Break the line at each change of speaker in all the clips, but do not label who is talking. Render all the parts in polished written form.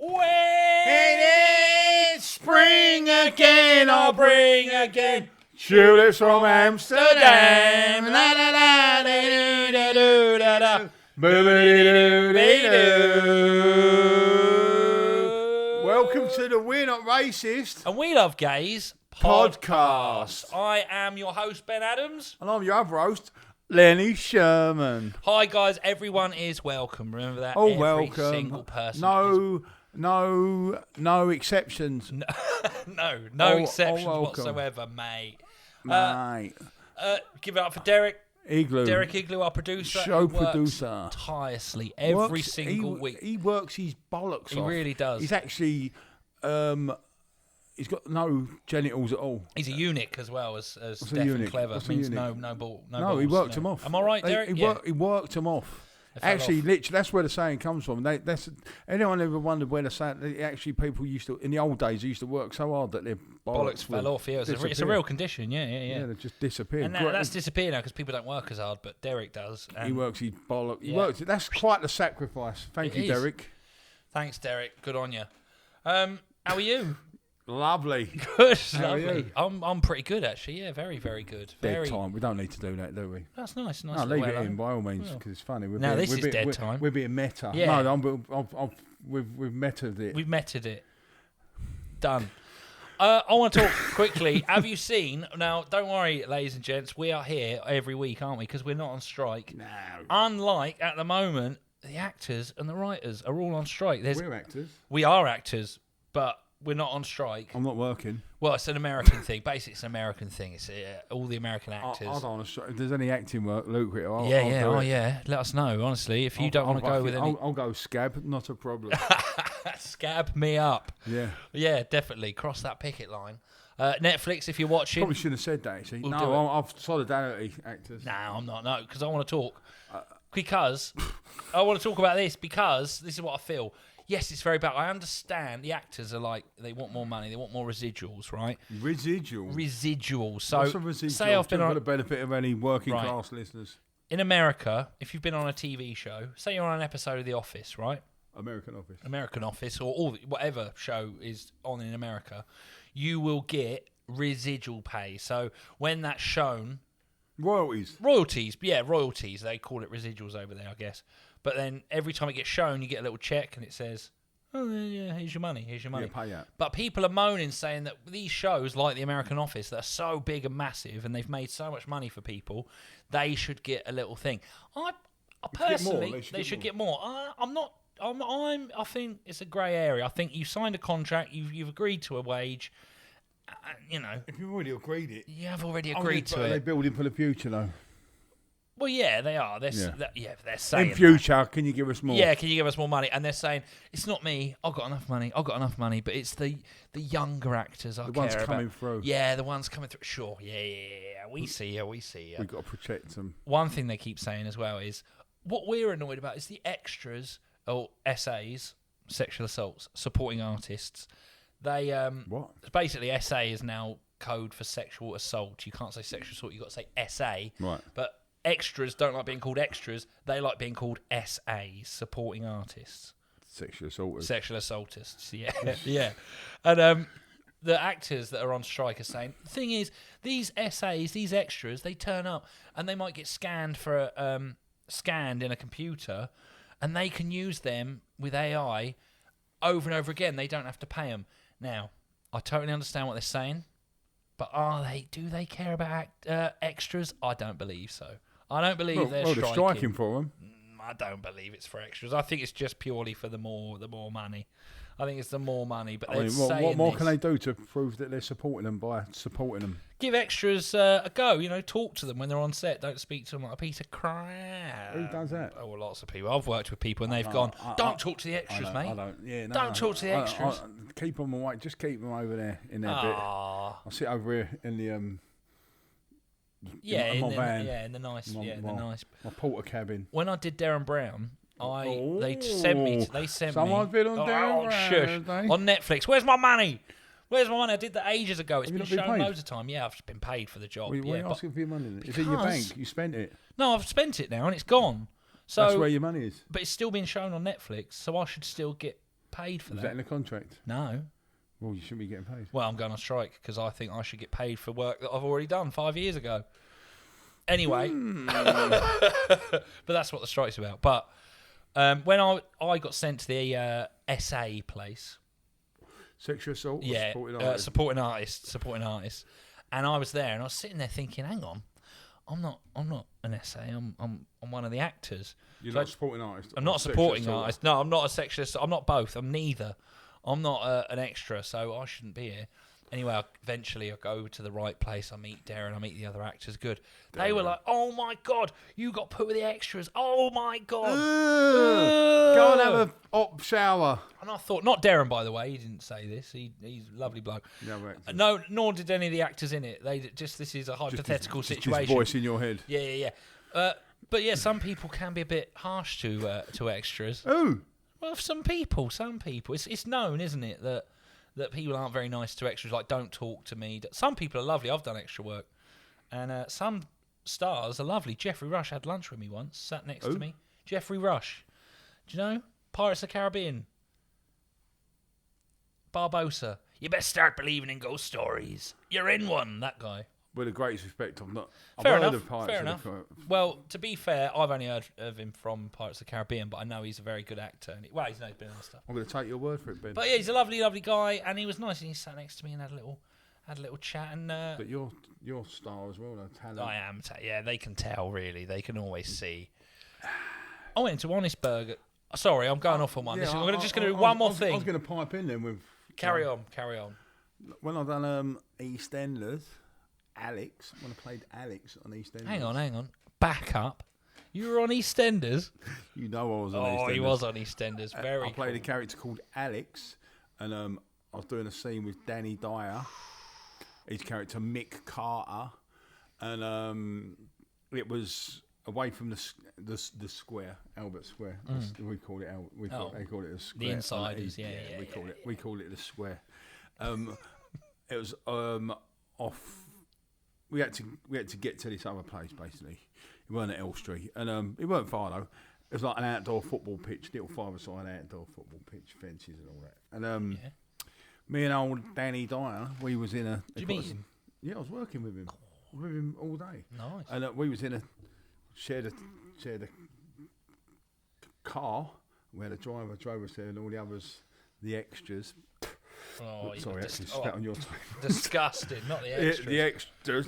When it's spring again, I'll bring again tulips from Amsterdam. La la la, da da da da da.
Welcome to the We're Not Racist
And We Love Gays
podcast.
I am your host, Ben Adams.
And I'm your other host, Lenny Sherman.
Hi, guys. Everyone is welcome. Remember that?
Oh,
Every
welcome.
single person.
No exceptions.
No exceptions
welcome.
whatsoever, mate.
Mate.
Give it up for Derek.
Igloo.
Derek Igloo, our producer.
Show
He works
producer.
tirelessly every single week.
He works his bollocks
He
off.
really does.
He's actually, he's got no genitals at all.
He's a eunuch as well as deaf and
eunuch?
clever.
What's a
Means
eunuch?
no balls.
No, he worked him off.
Am I right, Derek?
He worked him off.
They fell
Actually,
off.
literally, that's where the saying comes from. Anyone ever wondered where the saying? Actually, people used to in the old days. They used to work so hard that their bollocks
fell off. Yeah, it's a real condition. Yeah.
Yeah, they just disappeared.
And that's disappeared now because people don't work as hard, but Derek does.
He works his bollock. He
Yeah.
works. That's quite the sacrifice. Thank you,
is.
Derek.
Thanks, Derek. Good on you. How are you?
Lovely.
Good,
How are
lovely.
you?
I'm pretty good actually. Yeah, very, very good.
Dead
Very.
time. We don't need to do that, do we?
That's nice. Nice.
No,
little
leave it
hello.
in by all means because it's funny.
No, this is dead time.
We're being meta.
Yeah.
No, we've metaed it.
We've meted it. Done. I want to talk quickly. Have you seen? Now, don't worry, ladies and gents. We are here every week, aren't we? Because we're not on strike.
No.
Unlike at the moment, the actors and the writers are all on strike.
We're actors.
We are actors, but we're not on strike.
I'm not working.
Well, it's an American thing. Basically, it's an American thing. It's all the American actors.
I don't want to. If there's any acting work, lucrative, I'll do it.
Yeah. Let us know, honestly. If you don't want to go with any...
I'll go scab, not a problem.
Scab me up.
Yeah.
Yeah, definitely. Cross that picket line. Netflix, if you're watching...
Probably shouldn't have said that, actually.
We'll do
No, I've solidarity actors.
No, I'm not. No, because I want to talk. Because I want to talk about this because this is what I feel. Yes, it's very bad. I understand the actors are like, they want more money. They want more residuals, right? Residuals. So,
what's a residual?
say I've been
for
on...
the benefit of any working class listeners.
In America, if you've been on a TV show, say you're on an episode of The Office, right?
American Office.
Or whatever show is on in America, you will get residual pay. So when that's shown...
Royalties.
Royalties. They call it residuals over there, I guess. But then every time it gets shown, you get a little check and it says, oh, yeah, here's your money.
Yeah, pay out.
But people are moaning, saying that these shows, like The American Office, that are so big and massive and they've made so much money for people, they should get a little thing. I personally, they should get more. I think it's a grey area. I think you signed a contract, you've agreed to a wage.
If you've already agreed it.
You have already agreed to it.
They're building for the future, though.
Well, yeah, they are. They're saying
in future, can you give us more?
Yeah, can you give us more money? And they're saying, it's not me, I've got enough money, but it's the younger actors I care about.
The ones coming through.
Yeah, the ones coming through. Sure, yeah. We see you.
We've got to protect them.
One thing they keep saying as well is, what we're annoyed about is the extras, or SAs, sexual assaults, supporting artists. They
What?
Basically, SA is now code for sexual assault. You can't say sexual assault, you've got to say SA.
Right.
But extras don't like being called extras. They like being called SAs, supporting artists.
Sexual assaulters.
Sexual assaultists, yeah. Yeah. And the actors that are on strike are saying, the thing is, these SAs, these extras, they turn up and they might get scanned in a computer and they can use them with AI over and over again. They don't have to pay them. Now, I totally understand what they're saying, but do they care about extras? I don't believe so. I don't believe they're
striking for them.
I don't believe it's for extras. I think it's just purely for the more money. I think it's the more money. But
what more can they do to prove that they're supporting them by supporting them?
Give extras a go. Talk to them when they're on set. Don't speak to them like a piece of crap.
Who does that?
Oh, well, lots of people. I've worked with people and they've gone, don't talk to the extras, mate.
I don't. Yeah, no,
don't talk to the extras.
Keep them away. Just keep them over there in their bit. I'll sit over here in the in my van.
Yeah, in the nice.
My porter cabin.
When I did Darren Brown, they sent me.
Someone's been on Darren Brown.
Shush. On Netflix. Where's my money? I did that ages ago. It's
Have
been
you not
shown
been paid?
loads of time. Yeah, I've been paid for the job.
Why are you asking for your money then? Is it in your
Because-
bank? You spent it.
No, I've spent it now and it's gone. So
That's where your money is.
but it's still being shown on Netflix, so I should still get paid for
Was that in the contract?
No.
Well, you shouldn't be getting paid.
Well, I'm going on strike because I think I should get paid for work that I've already done 5 years ago. Anyway, but that's what the strike's about. But when I got sent to the SA place,
Sexual assault.
yeah,
Or
supporting artists, and I was there and I was sitting there thinking, hang on, I'm not an SA. I'm one of the actors.
You're
So
not a supporting artist.
I'm not a supporting artist. No, I'm not a sexualist. I'm not both. I'm neither. I'm not an extra, so I shouldn't be here. Anyway, eventually I go to the right place. I meet Darren. I meet the other actors. Good. They were like, "Oh my god, you got put with the extras. Oh my god,
go and have a hot shower."
And I thought, not Darren, by the way. He didn't say this. He's a lovely bloke. No, nor did any of the actors in it. They just this is a hypothetical situation.
Just voice in your head.
Yeah. But yeah, some people can be a bit harsh to extras.
Oh.
Well, some people. It's known, isn't it, that people aren't very nice to extras. Like, don't talk to me. Some people are lovely. I've done extra work, and some stars are lovely. Jeffrey Rush had lunch with me once. Sat next to me. Jeffrey Rush. Do you know Pirates of the Caribbean? Barbosa. You best start believing in ghost stories. You're in one. That guy.
With the greatest respect, I've
Fair
heard
enough.
of Pirates.
Fair enough. Well, to be fair, I've only heard of him from Pirates of the Caribbean, but I know he's a very good actor. And he's been in other stuff.
I'm going to take your word for it, Ben.
But yeah, he's a lovely, lovely guy, and he was nice. And he sat next to me and had a little chat. And
but you're star as well, though. Talent.
I am. Yeah, they can tell. Really, they can always see. I went to Honest Burger. Sorry, I'm going off on one.
Yeah,
I'm just going to do one more thing.
I was going to pipe in then with.
Carry on.
When I've done EastEnders. Alex, when I played Alex on EastEnders.
Hang on. Back up. You were on EastEnders?
You know I was on EastEnders.
Oh, he was on EastEnders.
I played a character called Alex, and I was doing a scene with Danny Dyer, his character Mick Carter, and it was away from the square, Albert Square. We call it they call it a square.
The insiders, yeah.
We call it the square. It was off. We had to get to this other place basically. It weren't at L Street, and it weren't far though. It was like an outdoor football pitch, little 5-a-side outdoor football pitch, fences and all that. And me and old Danny Dyer, we was in a.
Did you meet him?
Yeah, I was working with him all day.
Nice.
And we was in a shared a car. We had a driver drove us there, and all the others, the extras.
Oh,
sorry, actually spat on your table.
Disgusting, not the extras.
The extras.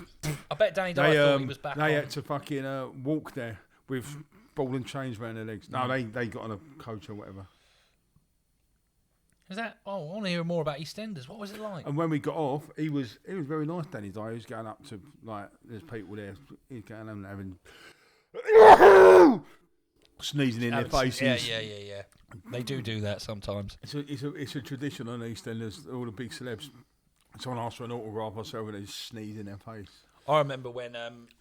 I bet Danny Dyer thought he was back
They
on.
had to fucking walk there with ball and chains around their legs. No, they got on a coach or whatever.
Is that? Oh, I want to hear more about EastEnders. What was it like?
And when we got off, he was very nice, Danny Dyer. He was going up to, like, there's people there. He's going and having... sneezing in their faces.
Yeah. They do that sometimes.
It's a tradition on EastEnders. All the big celebs. Someone asks for an autograph or so, and they sneeze in their face.
I remember when.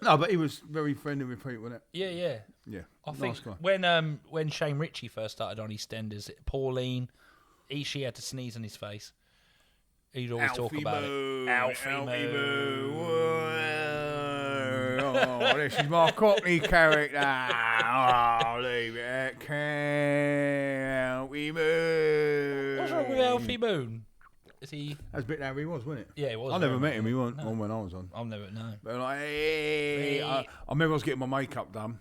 No, but he was very friendly with people, wasn't
it?
Yeah.
I
nice
think
guy.
when Shane Ritchie first started on EastEnders, Pauline, she had to sneeze in his face. He'd always talk about it. Alfie Moo.
Oh, this is my Cockney character. Oh, leave it at Alfie Moon.
What's wrong with Alfie Moon? Is he?
That's a bit how he was, wasn't it?
Yeah, it was.
I never met him. He wasn't on when I was on.
I've never known.
But like, hey. I remember I was getting my makeup done.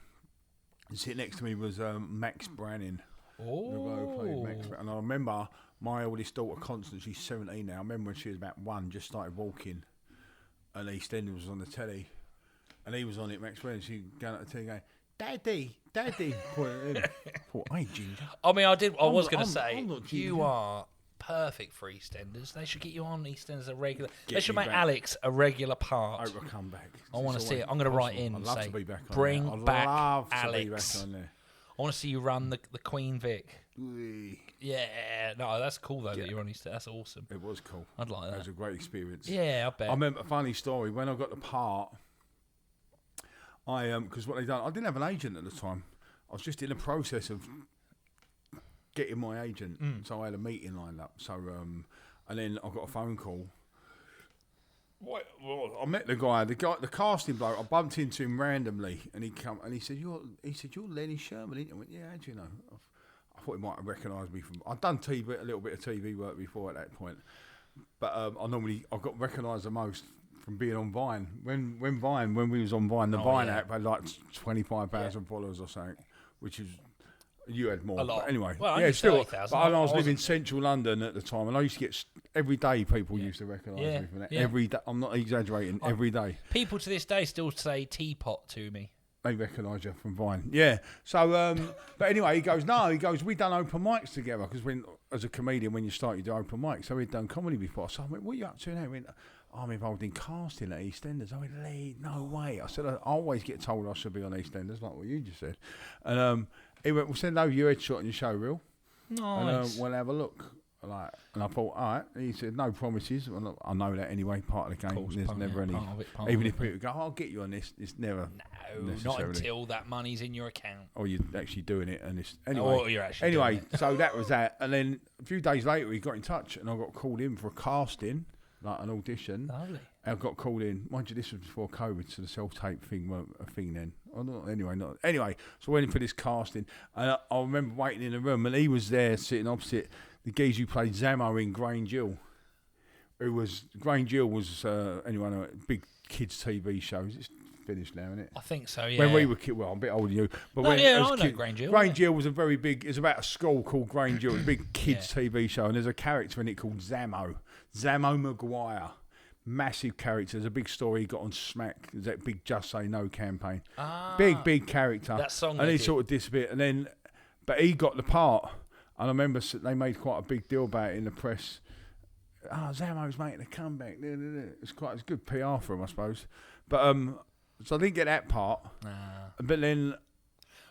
And sitting next to me was Max Branning.
Oh.
And I remember my oldest daughter, Constance, she's 17 now. I remember when she was about 1, just started walking, and EastEnders was on the telly. And he was on it, Max Branning. She going at the telly going, Daddy. Pointing at him. I thought, hey, Ginger.
I mean, I was going to say, you are perfect for EastEnders. They should get you on EastEnders a regular. They should make Alex a regular part.
I hope I come back.
I want to see it. I'm going to write in and say,
to be back on
bring
there.
back
love
Alex.
To be back on there.
I want to see you run the Queen Vic. Yeah, no, that's cool though that you're on EastEnders. That's awesome.
It was cool.
I'd like that.
It was a great experience.
Yeah, I bet.
I remember a funny story when I got the part. Because what they done, I didn't have an agent at the time. I was just in the process of getting my agent, so I had a meeting lined up. So, and then I got a phone call. Well, I met the guy, the casting bloke. I bumped into him randomly, and he said, "You're Lenny Sherman." I went, "Yeah, how do you know?" I thought he might have recognised me from. I'd done a little bit of TV work before at that point, but I got recognised the most from being on Vine. When we was on Vine, the Vine app had like 25,000 followers or something, which is. You had more.
A lot.
But anyway,
well,
yeah, still.
30,000.
But I was living in central London at the time, and I used to get every day people used to recognise me from that. Every day, I'm not exaggerating. Every day,
people to this day still say teapot to me.
they recognise you from Vine. Yeah. So, but anyway, he goes, we done open mics together because as a comedian, when you start, you do open mics. So we'd done comedy before. So I went, what are you up to now? He went, I'm involved in casting at EastEnders. I went, Lee, no way. I said, I always get told I should be on EastEnders, like what you just said. And he went, we'll send over your headshot and your show reel.
Nice.
And we'll have a look. And I thought, all right. He said, no promises. Well, I know that anyway, part of the game.
Course,
there's never any. Even if people go, I'll get you on this, it's never.
No, not until that money's in your account.
Or you're actually doing it. And it's anyway.
Or you're actually doing it.
So that was that. And then a few days later, he got in touch and I got called in for a casting, like an audition.
Lovely.
I got called in. Mind you, this was before COVID, so the self-tape thing weren't a thing then. Anyway, so I went in for this casting, and I remember waiting in the room, and he was there sitting opposite the geezer who played Zammo in Grange Hill. Grange Hill was anyone a big kids TV shows. It's finished now, isn't it?
I think so. Yeah.
When we were kids, well, I'm a bit older than you, but
I know
kid,
Grange Hill.
Grange Hill was a very big. It's about a school called Grange Hill. It's a big kids TV show, and there's a character in it called Zammo Maguire. Massive character. There's a big story he got on Smack. There's that big Just Say No campaign. Big character.
That song.
And he sort of disappeared. But he got the part. And I remember they made quite a big deal about it in the press. Zammo's making a comeback. It's good PR for him, I suppose. But so I didn't get that part. But then.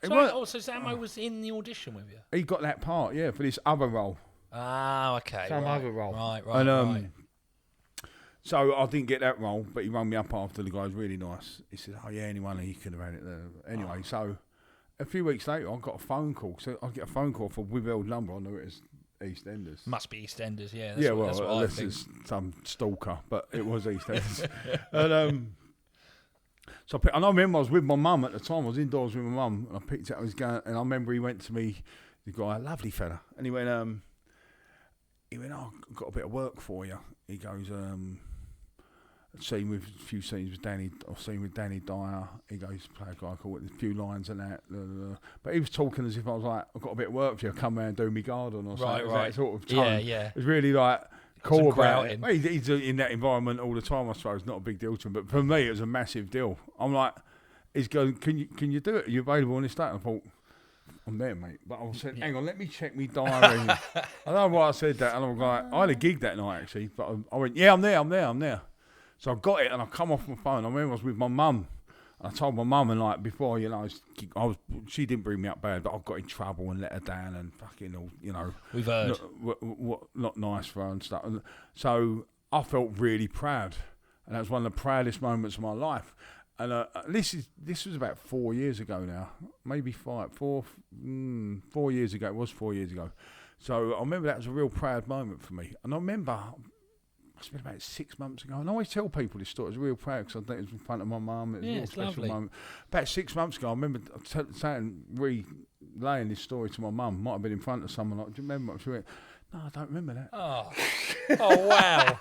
So Zammo was in the audition with you?
He got that part, yeah, for this other role.
Okay.
Some other role.
Right.
And, so I didn't get that role, but he rang me up after. The guy's really nice. He said, "Oh yeah, anyone he could have had it there." Anyway, so a few weeks later, I got a phone call. So I get a phone call from withheld number. I knew it was EastEnders.
Must be EastEnders, yeah.
That's what unless it's some stalker, but it was EastEnders. And I remember I was with my mum at the time. I was indoors with my mum, and I picked it up. I was going, and I remember he went to me, the guy, a lovely fella, and he went, "Oh, I've got a bit of work for you." He goes, scene with a few scenes with Danny. I've seen with Danny Dyer. He goes, play a guy called a few lines and that. But he was talking as if I was like, I've got a bit of work for you. Come round and do me garden or something.
Right.
That sort of tone.
Yeah.
It was really like cool about it.
Grouting.
He's in that environment all the time. I suppose not a big deal to him, but for me it was a massive deal. I'm like, he's going, can you do it? Are you available on this date? I thought, I'm there, mate. But I said, hang on, let me check my diary. I don't know why I said that. And I was like, I had a gig that night actually, but I went, yeah, I'm there. So I got it and I come off my phone. I remember I was with my mum. I told my mum, and like before, she didn't bring me up bad, but I got in trouble and let her down and fucking all,
We've heard.
Not nice for her and stuff. And so I felt really proud, and that was one of the proudest moments of my life. And this was about 4 years ago now, maybe 4 years ago. It was 4 years ago. So I remember that was a real proud moment for me. And I remember. It's been about 6 months ago, and I always tell people this story. I was real proud because I think it was in front of my mum. It was a real special
lovely
moment. About 6 months ago, I remember relaying this story to my mum. Might have been in front of someone. Like, do you remember? She went, "No, I don't remember that."
Oh wow!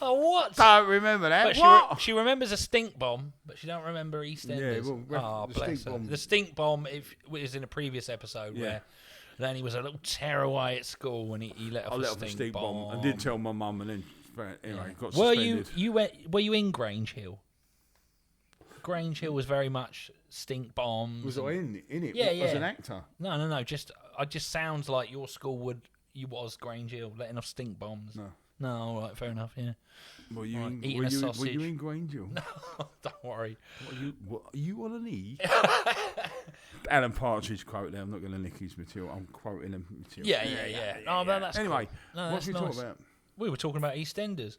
Oh what?
Don't remember that.
But
What?
she remembers a stink bomb, but she don't remember EastEnders.
Yeah,
bless her. The stink bomb was in a previous episode where. Then he was a little tearaway at school when he let off a stink bomb.
I did tell my mum, and then anyway, got suspended.
Were you in Grange Hill? Grange Hill was very much stink bombs.
Was I in it?
Yeah.
As an actor?
No. Just sounds like your school was Grange Hill, letting off stink bombs. No, all right, fair enough. Yeah.
Were you
sausage.
Were you in Grange Hill?
No, don't worry.
What are you on a knee? Alan Partridge quote there. I'm not going to nick his material. I'm quoting him material.
Yeah. Oh, but that's
anyway.
Cool. No,
what did we talk about?
We were talking about EastEnders,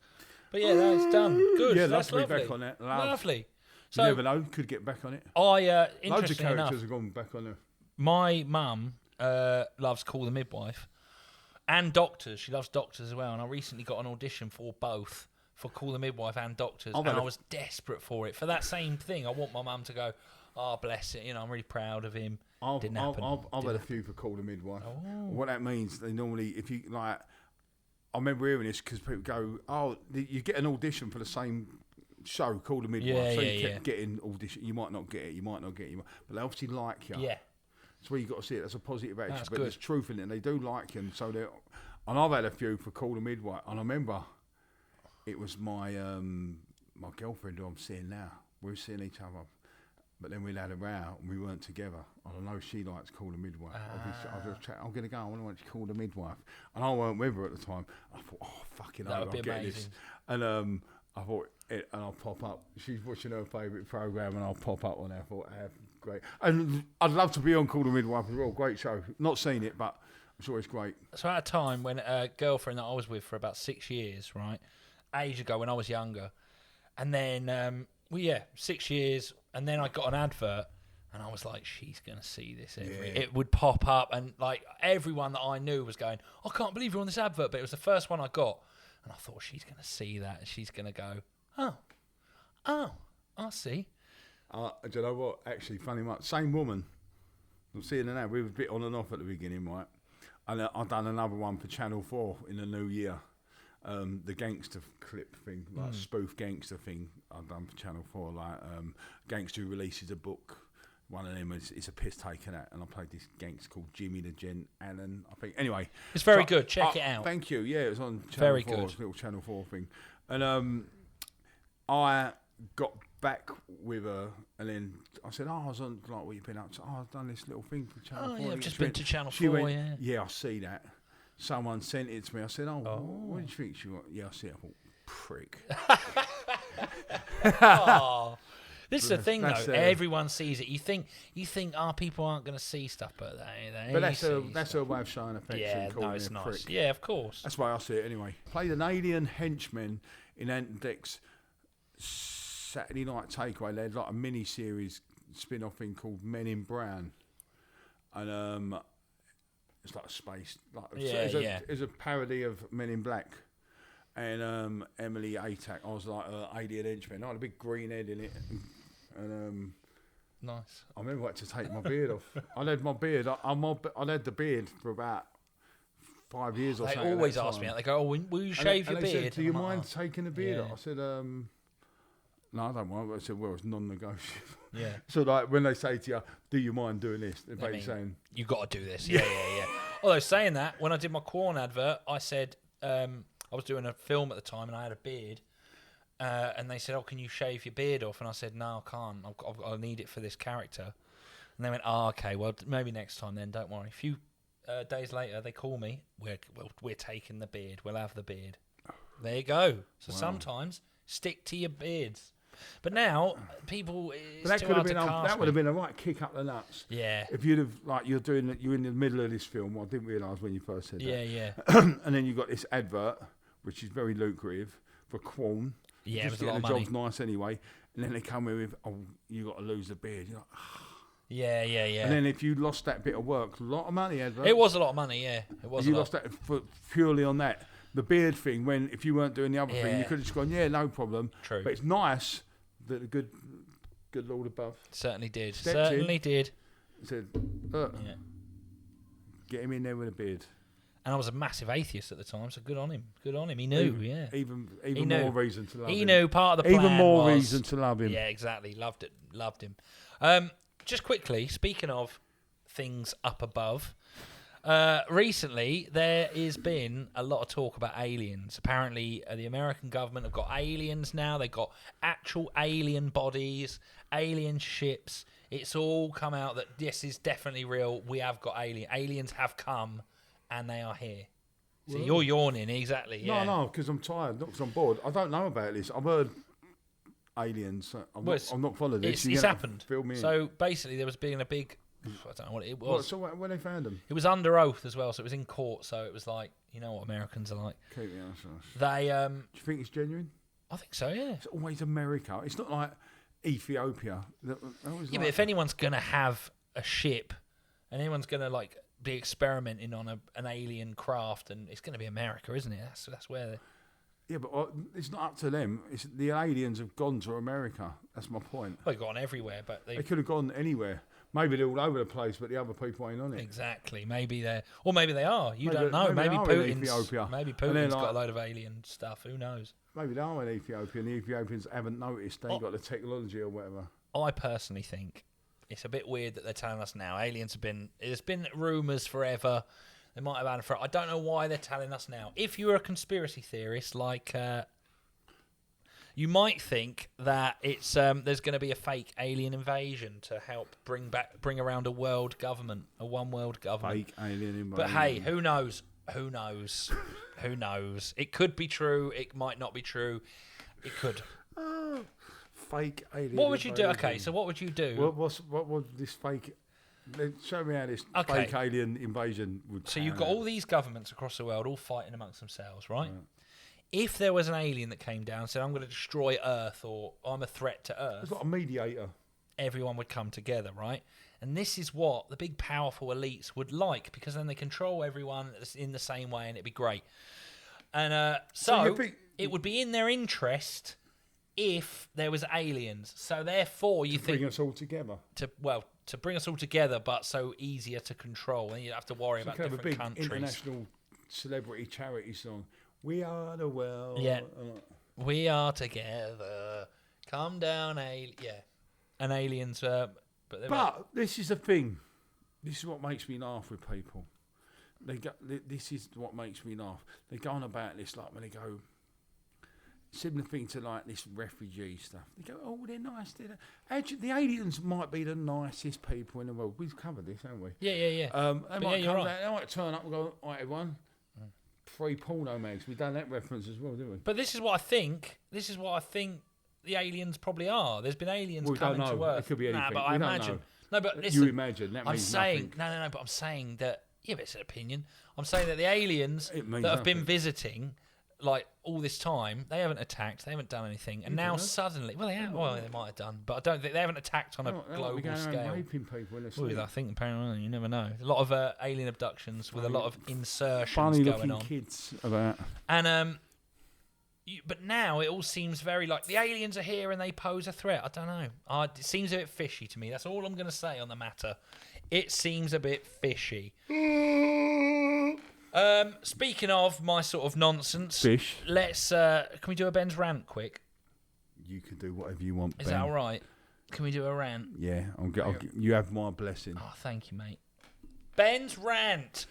but yeah, that's done. Good.
Yeah,
that's
lovely.
Lovely.
Back on that.
Lovely.
So you never know. Could get back on it.
Loads
of characters have gone back on there.
My mum loves Call the Midwife and Doctors. She loves Doctors as well, and I recently got an audition for both. For Call the Midwife and Doctors, and I was desperate for it. For that same thing, I want my mum to go, "Oh, bless it, I'm really proud of him." Didn't happen.
I've had a few for Call the Midwife. What that means, they normally, if you like, I remember hearing this because people go, you get an audition for the same show, Call the Midwife. So you kept getting audition. You might not get it, but they obviously like you.
Yeah.
That's where you got to see it. That's a positive attitude.
That's
but
good.
there's truth in it, and they do like you. And so and I've had a few for Call the Midwife. And I remember it was my my girlfriend who I'm seeing now. We were seeing each other. But then we had a row and we weren't together. I know she likes Call the Midwife. I'm going to go. I want to watch Call the Midwife. And I weren't with her at the time. I thought, fucking hell, I'm getting this. And I thought, and I'll pop up. She's watching her favourite programme and I'll pop up on her. I thought, great. And I'd love to be on Call the Midwife as well. Great show. Not seen it, but I'm sure it's great.
So at a time when a girlfriend that I was with for about 6 years, right, age ago when I was younger, and then, 6 years, and then I got an advert, and I was like, she's going to see this. It would pop up, and like everyone that I knew was going, I can't believe you're on this advert, but it was the first one I got, and I thought, she's going to see that, and she's going to go, oh, I see.
Do you know what? Actually, funny much, same woman. I'm seeing her now. We were a bit on and off at the beginning, right? And I've done another one for Channel 4 in the new year. The gangster clip thing, like spoof gangster thing I've done for Channel 4, like gangster who releases a book. One of them is a piss taken out, and I played this gangster called Jimmy the Gent Allen, I think. Anyway.
It's very good. Check it out.
Thank you. Yeah, it was on Channel
very
4.
Good.
It was a little Channel 4 thing. And I got back with her, and then I said, I was on, like, what you been up to? I've done this little thing for Channel 4.
Yeah, I've just been to Channel 4,
she went, yeah, I see that. Someone sent it to me. I said, what did you think she was? Yeah, I see it. I thought, prick.
This is the thing, though. Everyone sees it. You think, people aren't going to see stuff, but they
But that's her way of showing affection.
Yeah, no, it's nice. Prick. Yeah, of course.
That's why I see it anyway. Played an alien henchman in Ant Deck's Saturday Night Takeaway. They had like a mini-series spin-off thing called Men in Brown. And it's like a space. It's a parody of Men in Black. And Emily Atack, I was like alien henchman. I had a big green head in it. And
nice.
I remember I had to take my beard off. I had my beard. I had the beard for about 5 years or something.
They always ask me that. They go, will you shave your beard?
Said, do you mind taking the beard off? I said, no, I don't mind. I said, well, it's non-negotiable. Yeah. So like when they say to you, do you mind doing this? They're basically saying,
you got to do this. Yeah. Although saying that, when I did my Quorn advert, I said, I was doing a film at the time and I had a beard. And they said, can you shave your beard off? And I said, no, I can't. I'll need it for this character. And they went, okay, well, maybe next time then, don't worry. A few days later, they call me. We're taking the beard. We'll have the beard. There you go. So sometimes stick to your beards. But now, people, it's too hard to cast.
That would have been a right kick up the nuts.
Yeah.
If you'd have, like, you're in the middle of this film. Well, I didn't realise when you first said that.
Yeah.
And then you got this advert, which is very lucrative for Quorn.
Yeah,
just
it was a lot of money.
The job's nice anyway. And then they come with, you got to lose the beard. You're like,
Yeah.
And then if you lost that bit of work, a lot of money, advert.
It was a lot of money, yeah. It was.
You lost that purely on that. The beard thing, when if you weren't doing the other thing, you could have just gone, no problem.
True.
But it's nice that the good Lord above
certainly did.
Said,
Yeah.
Get him in there with a beard.
And I was a massive atheist at the time, so good on him. He knew,
Even more reason to love him.
He knew part of the plan
even more reason to love him.
Yeah, exactly. Loved him. Just quickly, speaking of things up above, recently there has been a lot of talk about aliens. Apparently, the American government have got aliens now. They've got actual alien bodies, alien ships. It's all come out that this is definitely real. We have got aliens. Aliens have come. And they are here. So you're yawning, exactly. Yeah.
No, because I'm tired, not because I'm bored. I don't know about this. I've heard aliens. I'm not following this.
It's happened.
Fill me in.
So basically, there was being a big. I don't know what it was.
So when they found them?
It was under oath as well, so it was in court. So it was like, you know what Americans are like.
Keep the answer.
They.
Do you think it's genuine?
I think so. Yeah.
It's always America. It's not like Ethiopia.
But if anyone's gonna have a ship, and anyone's gonna like. Be experimenting on an alien craft, and it's going to be America, isn't it? That's where.
Yeah, but it's not up to them. It's the aliens have gone to America. That's my point.
They've gone everywhere, but
they could have gone anywhere. Maybe they're all over the place, but the other people ain't on it.
Exactly. Maybe they are. You don't know.
Maybe
Maybe
they are in
Putin's.
Ethiopia.
Maybe
And they're
Putin's got
like-
a load of alien stuff. Who knows?
Maybe they are in Ethiopia, and the Ethiopians haven't noticed. They ain't got the technology or whatever.
I personally think it's a bit weird that they're telling us now. Aliens have been. There's been rumours forever. They might have had it for. I don't know why they're telling us now. If you're a conspiracy theorist, like you might think that it's there's going to be a fake alien invasion to help bring around a world government, a one world government.
Fake alien invasion.
But hey, who knows? Who knows? Who knows? It could be true. It might not be true. It could.
Fake alien.
What would you do?
invasion.
Okay, so what would you do?
What was this fake? Show me how this
Okay.
fake alien invasion would.
So you've got all these governments across the world all fighting amongst themselves, right? If there was an alien that came down and said, I'm going to destroy Earth or I'm a threat to Earth,
It's got a mediator.
everyone would come together, right? And this is what the big powerful elites would like, because then they control everyone in the same way and it'd be great. And
So you
so
think-
it would be in their interest if there was aliens. So therefore you think
Bring us all together.
to bring us all together, but so easier to control, and you don't have to worry
So
about
kind of a
different
big
countries.
international celebrity charity song. We are the world.
Yeah. We are together. Come down, and aliens.
But this is the thing. This is what makes me laugh with people. This is what makes me laugh. They go on about this like when they go. Similar thing to like this refugee stuff. They go, oh, they're nice. Actually, the aliens might be the nicest people in the world. We've covered this, haven't we?
Yeah.
They might
you're
come
right.
down, they might turn up and go, all right, everyone. 3 porno mags. We've done that reference as well, didn't we?
But this is what I think. The aliens probably are. There's been aliens
We don't
coming to
know.
Earth.
It could be anything.
But I
We don't
imagine.
know.
No, but listen.
You imagine. That
I'm
means
saying
nothing.
no. But I'm saying that. Yeah, but it's an opinion. I'm saying that the aliens
It means
that have been
nothing.
visiting, like all this time, they haven't attacked. They haven't done anything, and now
don't know.
suddenly, well, they have. Well, they might have done, but I don't think they haven't attacked on a
They might be
global
going around
scale.
raping people in the
Well,
sleep.
I think apparently you never know. A lot of alien abductions with a lot of insertions
Funny
going
looking
on.
kids about.
And but now it all seems very like the aliens are here and they pose a threat. I don't know. It seems a bit fishy to me. That's all I'm going to say on the matter. It seems a bit fishy. Speaking of my sort of nonsense,
Fish.
let's. Can we do a Ben's rant quick?
You can do whatever you want,
Is
Ben.
that all right? Can we do a rant?
Yeah, you have my blessing.
Oh, thank you, mate. Ben's rant.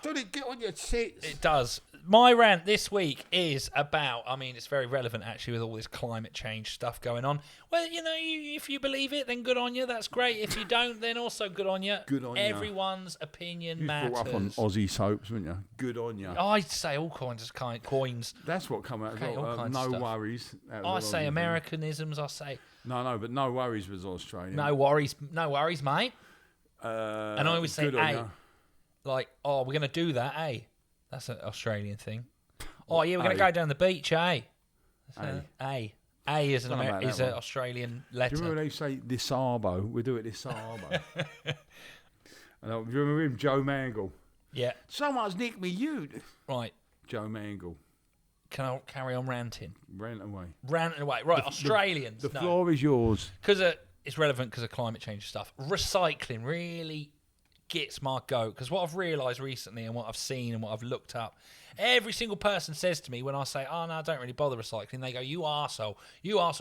Don't it get on your tits?
It does. My rant this week is about, it's very relevant actually with all this climate change stuff going on. Well, if you believe it, then good on you. That's great. If you don't, then also good on you.
Good on ya.
Everyone's opinion
You
matters.
brought up on Aussie soaps, wouldn't you? Good on you.
I say all kinds of coins.
That's what come out.
Okay,
as
all
well.
kinds
No
of stuff.
worries. That was
I
what
say
was
Americanisms. I say
No, but no worries was Australian.
no worries, mate.
And
I always say,
good on
hey.
ya.
Like, oh, we're gonna do that, eh? That's an Australian thing. Oh yeah, we're gonna
Aye.
go down the beach, eh?
Aye.
A is
Don't know about
is
that
an
one.
Australian
Do
letter.
you remember they say this arbo? We do it this arbo. And do you remember him, Joe Mangle?
Yeah,
Someone's nicked me ute.
right.
Joe Mangle.
Can I carry on ranting?
Rant away.
Ranting away. Right, Australians.
The
no.
floor is yours.
Because it's relevant because of climate change stuff. Recycling really gets my goat, because what I've realised recently and what I've seen and what I've looked up, every single person says to me when I say, oh no, I don't really bother recycling, they go, you arsehole,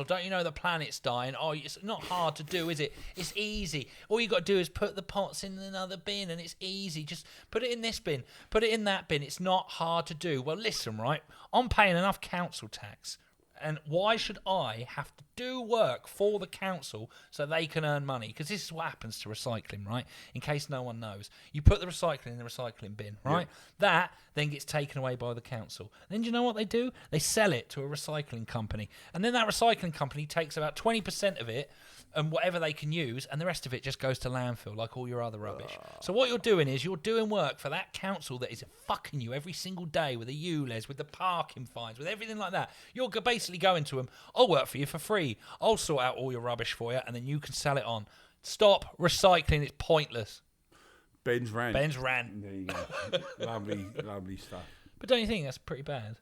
don't you know the planet's dying? Oh, it's not hard to do, is it? It's easy. All you got to do is put the pots in another bin and it's easy. Just put it in this bin, put it in that bin. It's not hard to do. Well, listen, right, I'm paying enough council tax. And why should I have to do work for the council so they can earn money? Because this is what happens to recycling, right? In case no one knows. You put the recycling in the recycling bin, right? That then gets taken away by the council. Then do you know what they do? They sell it to a recycling company. And then that recycling company takes about 20% of it and whatever they can use, and the rest of it just goes to landfill like all your other rubbish. So what you're doing is you're doing work for that council that is fucking you every single day with the ULEZ, with the parking fines, with everything like that. You're basically going to them, I'll work for you for free. I'll sort out all your rubbish for you, and then you can sell it on. Stop recycling. It's pointless.
Ben's rant.
Ben's rant.
There you go. Lovely stuff.
But don't you think that's pretty bad?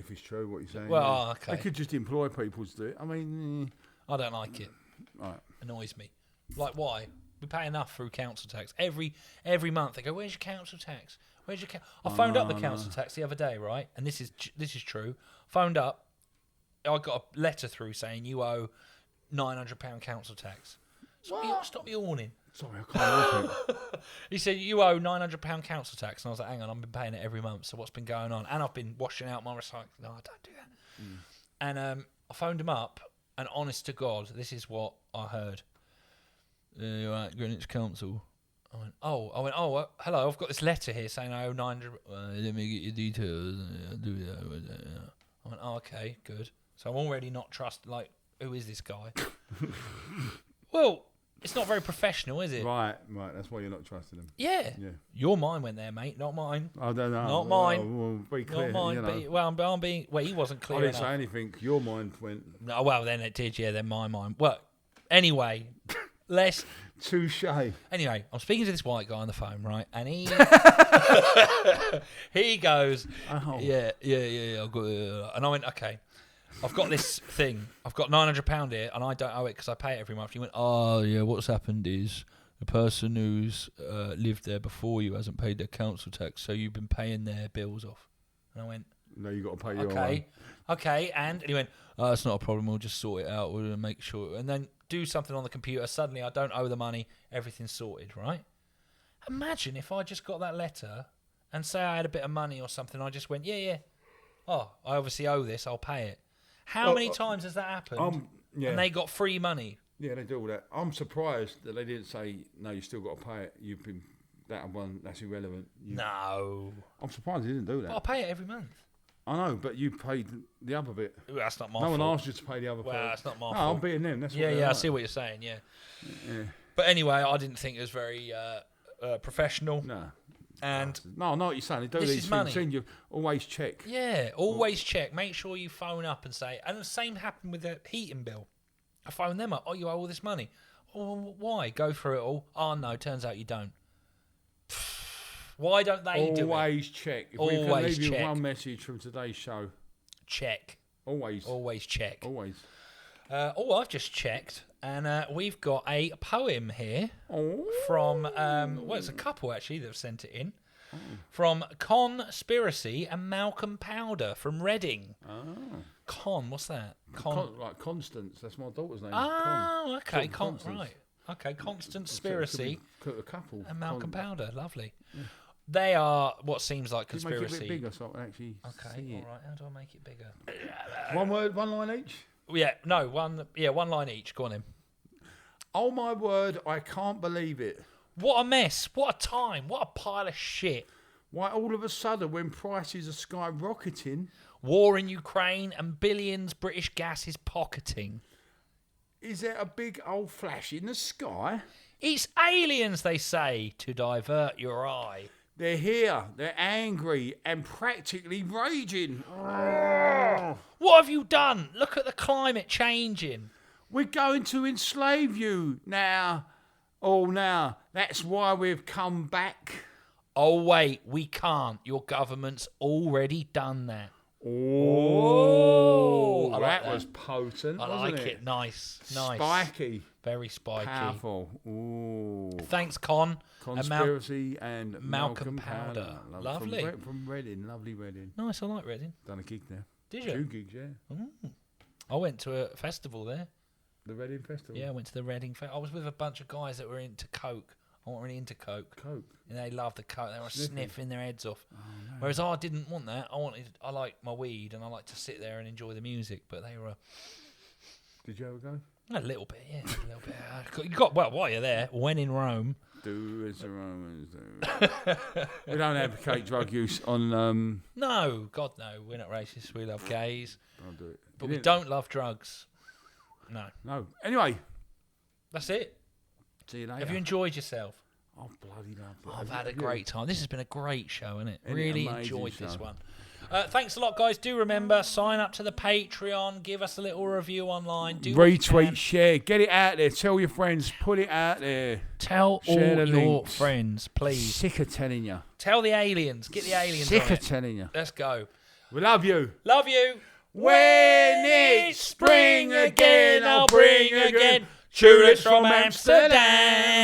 If it's true, what you're saying.
Well,
yeah.
okay.
They could just employ people to do it. I mean,
I don't like it.
right.
Annoys me. Like, why? We pay enough through council tax. Every month they go, where's your council tax? Where's your I phoned up the council tax the other day, right? And this is true. Phoned up. I got a letter through saying you owe £900 council tax. Stop yawning.
Sorry, I can't help it.
He said, you owe £900 council tax. And I was like, hang on, I've been paying it every month. So what's been going on? And I've been washing out my recycling. No, I don't do that. And I phoned him up, and honest to God, this is what I heard. You're at Greenwich Council. I went, oh, hello, I've got this letter here saying I owe 900. Let me get your details. I'll do that. I went, oh, okay, good. So I'm already not like, who is this guy? Well, it's not very professional, is it?
Right. That's why you're not trusting them.
Yeah. Your mind went there, mate, not mine.
I don't know.
Not mine.
Well, be clear.
Not mine.
You know.
But, I'm being. Well, he wasn't clear
I didn't
enough.
say anything. Your mind went.
No, well, then it did. Yeah, then my mind. Well, anyway, let's.
Touche.
Anyway, I'm speaking to this white guy on the phone, right? And he he goes, yeah. I've got, and I went, okay. I've got this thing. I've got £900 here, and I don't owe it because I pay it every month. He went, oh, yeah, what's happened is the person who's lived there before you hasn't paid their council tax, so you've been paying their bills off. And I went,
no, you got to pay your
own. Okay, and he went, oh, that's not a problem. We'll just sort it out. We'll make sure. And then do something on the computer. Suddenly, I don't owe the money. Everything's sorted, right? Imagine if I just got that letter and say I had a bit of money or something. I just went, yeah. Oh, I obviously owe this. I'll pay it. How many times has that happened? And they got free money.
Yeah, they do all that. I'm surprised that they didn't say, no, you still got to pay it. You've been that one. That's irrelevant.
No.
I'm surprised they didn't do that.
But I pay it every month.
I know, but you paid the other bit.
Well, that's not my
fault.
fault.
No one asked you to pay the other
Well, that's not my fault.
I'm beating them. That's
yeah,
I
see what you're saying, yeah. But anyway, I didn't think it was very professional.
No.
And
no, I know what you're saying. They do these things, and you always check.
Yeah, always check. Make sure you phone up and say. And the same happened with the heating bill. I phoned them up. Oh, you owe all this money. Oh, why? Go through it all. Oh no, turns out you don't. Why don't they do it?
Always check. If we can leave you one message from today's show. Check. Always check. Always.
I've just checked, and we've got a poem here from, it's a couple actually that have sent it in, from Conspiracy and Malcolm Powder from Reading. What's that?
Like Constance, that's my daughter's name.
Oh, okay. Right. Okay, Conspiracy
a couple.
and Malcolm Powder, lovely. Yeah. They are what seems like conspiracy.
Make it a bit bigger so I can actually see it.
All right, how do I make it bigger?
One word, one line each?
One line each. Go on in.
Oh my word, I can't believe it.
What a mess. What a time. What a pile of shit.
Why all of a sudden when prices are skyrocketing...
War in Ukraine and billions British gas is pocketing.
Is there a big old flash in the sky?
It's aliens, they say, to divert your eye.
They're here, they're angry and practically raging.
What have you done? Look at the climate changing.
We're going to enslave you now. Oh, now, that's why we've come back.
Oh, wait, we can't. Your government's already done that.
Oh, that was potent, wasn't it?
Nice.
Spiky.
Very spiky.
Powerful. Ooh.
Thanks,
Conspiracy and Malcolm Powder.
Lovely.
From Reading. Lovely Reading.
Nice, I like Reading.
Done a gig there.
Did you?
2 gigs, yeah.
I went to a festival there.
The Reading Festival?
Yeah, I went to the Reading Festival. I was with a bunch of guys that were into coke. I wasn't really into coke. And they loved the coke. They were sniffing their heads off. Oh, no. Whereas I didn't want that. I like my weed and I like to sit there and enjoy the music. But they were...
Did you ever go?
A little bit, yeah. A little bit. You got, well, while you're there, when in Rome...
Do as the Romans do. We don't advocate drug use on...
No, God no. We're not racist. We love gays.
I'll do it.
But we don't love drugs. No.
Anyway.
That's it.
See you later.
Have you enjoyed yourself?
Oh, bloody love it.
I've had a great time. This has been a great show, hasn't it?
Isn't
really
it
enjoyed
show?
This one. Thanks a lot, guys. Do remember, sign up to the Patreon. Give us a little review online.
Retweet, share. Get it out there. Tell your friends. Put it out there.
Tell all your friends, please.
Sick of telling you.
Tell the aliens. Get the aliens
Sick
on
of telling you.
Let's go.
We love you.
Love you.
When it's spring again, I'll bring again tulips from Amsterdam.